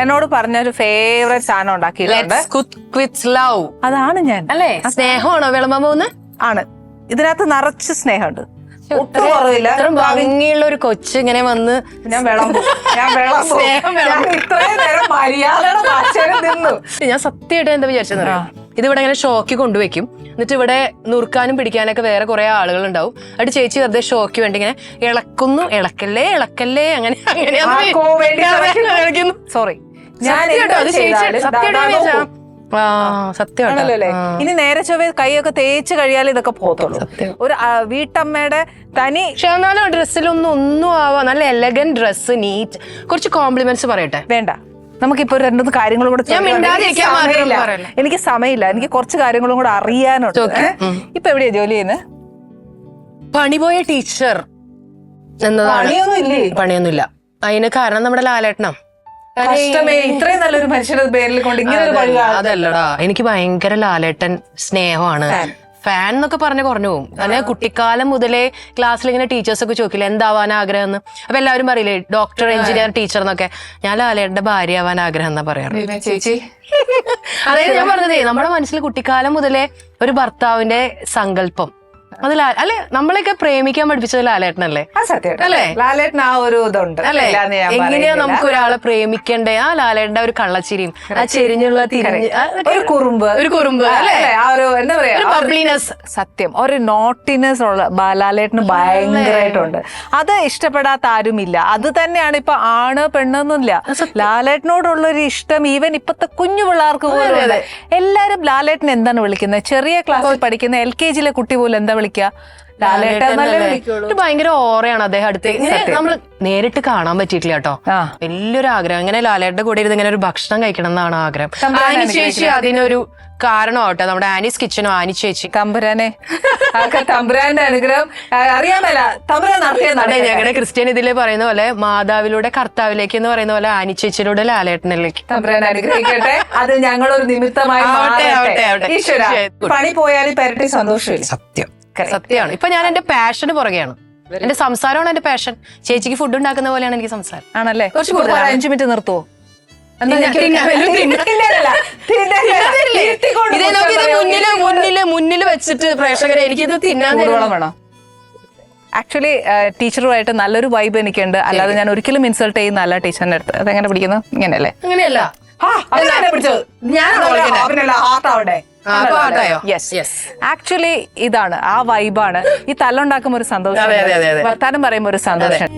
എന്നോട് പറഞ്ഞൊരു ഫേവറേറ്റ് സാധനം ഉണ്ടാക്കിയിട്ടുണ്ട്. അതാണ് ഞാൻ അല്ലേ? സ്നേഹമാണോ വിളമ്പാൻ പോകുന്നത്? ആണ്. ഇതിനകത്ത് നിറച്ച് സ്നേഹമുണ്ട്, ഒട്ടും കുറവില്ല. ഭംഗിയുള്ള ഒരു കൊച്ചു ഇങ്ങനെ വന്ന് ഞാൻ വിളമ്പും. ഇത്രയും നേരം മര്യാദയുടെ ഭാഷയിൽ നിന്നു. ഞാൻ സത്യമായിട്ട് എന്താ വിചാരിച്ചെന്ന് ഇതിവിടെ ഇങ്ങനെ ഷോക്ക് കൊണ്ടുവയ്ക്കും. എന്നിട്ട് ഇവിടെ നുറുക്കാനും പിടിക്കാനൊക്കെ വേറെ കുറെ ആളുകൾ ഉണ്ടാവും. എന്നിട്ട് ചേച്ചി വെറുതെ ഷോക്ക് വേണ്ടി ഇങ്ങനെ ഇളക്കുന്നു, ഇളക്കല്ലേ ഇളക്കല്ലേ അങ്ങനെ അങ്ങനെ സോറി. സത്യമാണല്ലേ. ഇനി നേരെ ചൊവ്വേ കൈയൊക്കെ തേച്ച് കഴിയാൽ ഇതൊക്കെ പോകത്തുള്ളൂ. ഒരു വീട്ടമ്മയുടെ തനി. പക്ഷെ എന്നാലും ഡ്രസ്സിലൊന്നും ഒന്നും ആവാ. നല്ല എലഗന്റ് ഡ്രസ്സ്, നീറ്റ്. കുറച്ച് കോംപ്ലിമെന്റ്സ് പറയട്ടെ? വേണ്ട, നമുക്കിപ്പോ രണ്ടു കാര്യങ്ങളും കൂടെ. എനിക്ക് സമയമില്ല, എനിക്ക് കുറച്ച് കാര്യങ്ങളും കൂടെ അറിയാനുണ്ട്. ഇപ്പൊ എവിടെയാ ജോലി ചെയ്യുന്നത്? പണിപോയ ടീച്ചർ എന്നതാണ്. പണിയൊന്നുമില്ല. അതിന് കാരണം നമ്മുടെ ലാലേട്ടനാ. ഇത്രയും നല്ലൊരു മനുഷ്യരുടെ പേരിൽ കൊണ്ട് ഇങ്ങനെ ഒരു പണി. അതല്ലടാ, എനിക്ക് ഭയങ്കര ലാലേട്ടൻ സ്നേഹമാണ്. ഫാൻ എന്നൊക്കെ പറഞ്ഞു പോകും. അല്ലെങ്കിൽ കുട്ടിക്കാലം മുതലേ ക്ലാസ്സിൽ ഇങ്ങനെ ടീച്ചേഴ്സ് ഒക്കെ ചോദിക്കില്ല എന്താവാൻ ആഗ്രഹം എന്ന്. അപ്പൊ എല്ലാവരും പറയില്ലേ ഡോക്ടർ, എഞ്ചിനീയർ, ടീച്ചർ എന്നൊക്കെ. ഞാൻ ലാലേട്ടന്റെ ഭാര്യ ആവാൻ ആഗ്രഹം എന്നാ പറയാറ്. ചേച്ചി അതായത് ഞാൻ പറഞ്ഞതേ, നമ്മുടെ മനസ്സിൽ കുട്ടിക്കാലം മുതലേ ഒരു ഭർത്താവിന്റെ സങ്കല്പം അത് അല്ലെ, നമ്മളെയൊക്കെ പ്രേമിക്കാൻ പഠിപ്പിച്ചത് ലാലേട്ടനല്ലേ? അല്ലേ? ലാലേട്ടൻ ആ ഒരു ഇതുണ്ട് അല്ലെ? എങ്ങനെയാ നമുക്ക് ഒരാളെ പ്രേമിക്കണ്ടേ? ആ ലാലേട്ടന്റെ ഒരു കള്ളച്ചിരിയും ആ ചെരിഞ്ഞുള്ള ഒരു കുറുമ്പ് അല്ലേ? ആ ഒരു എന്താ പറയാ, ബബ്ലിനെസ്. സത്യം, ഒരു നോട്ടിനെസ് ഉള്ള ലാലേട്ടന് ഭയങ്കരമായിട്ടുണ്ട്. അത് ഇഷ്ടപ്പെടാത്ത ആരുമില്ല. അത് തന്നെയാണ് ഇപ്പൊ ആണ് പെണ്ണെന്നില്ല. ലാലേട്ടനോടുള്ളൊരു ഇഷ്ടം ഈവൻ ഇപ്പത്തെ കുഞ്ഞു പിള്ളേർക്ക് പോലും. എല്ലാരും ലാലേട്ടൻ എന്താണ് വിളിക്കുന്നത്? ചെറിയ ക്ലാസ്സിൽ പഠിക്കുന്ന LKG കുട്ടി പോലും എന്താ വിളിക്കുക? ഭയങ്കര ഓറയാണ് അദ്ദേഹം. അടുത്ത് നമ്മൾ നേരിട്ട് കാണാൻ പറ്റിയിട്ടില്ല കേട്ടോ. വലിയൊരു ആഗ്രഹം, ഇങ്ങനെ ലാലേട്ടന്റെ കൂടെ ഇരുന്ന് ഇങ്ങനെ ഒരു ഭക്ഷണം കഴിക്കണം എന്നാണ് ആഗ്രഹം. ആനി ചേച്ചി അതിനൊരു കാരണമാവട്ടെ. നമ്മുടെ ആനീസ് കിച്ചനോ ആനി ചേച്ചി. തമ്പുരാന്റെ അനുഗ്രഹം അറിയാമല്ല. ഞങ്ങളുടെ ക്രിസ്ത്യൻ ഇതില് പറയുന്ന പോലെ മാതാവിലൂടെ കർത്താവിലേക്ക് എന്ന് പറയുന്ന പോലെ ആനി ചേച്ചിയിലൂടെ ലാലേട്ടനിലേക്ക് തമ്പുരാൻ അനുഗ്രഹിക്കട്ടെ. അത് ഞങ്ങളൊരു നിമിത്തമായി. പണി പോയാലും പെരട്ടി സന്തോഷമില്ല. സത്യമാണ്. ഇപ്പൊ ഞാൻ എന്റെ പാഷന് പുറകെയാണ്. എന്റെ സംസാരമാണ് എന്റെ പാഷൻ. ചേച്ചിക്ക് ഫുഡ് ഉണ്ടാക്കുന്ന പോലെയാണ് എനിക്ക് സംസാരം. ആണല്ലേ? കുറച്ച് 5 മിനിറ്റ് നിർത്തുവോ? മുന്നില് വെച്ചിട്ട് പ്രേക്ഷകരെ എനിക്കിത് തിന്നാൻ വേണോ? ആക്ച്വലി ടീച്ചറുമായിട്ട് നല്ലൊരു വൈബ് എനിക്കുണ്ട്. അല്ലാതെ ഞാൻ ഒരിക്കലും ഇൻസൾട്ട് ചെയ്യുന്നല്ല ടീച്ചറിന്റെ അടുത്ത്. അതെങ്ങനെ പിടിക്കുന്നു? ഇങ്ങനെയല്ലേ? അങ്ങനെയല്ല. ആക്ച്വലി ഇതാണ് ആ വൈബാണ്. ഈ തല്ലുണ്ടാക്കുമ്പോ ഒരു സന്തോഷം, വർത്താനം പറയുമ്പോ ഒരു സന്തോഷം.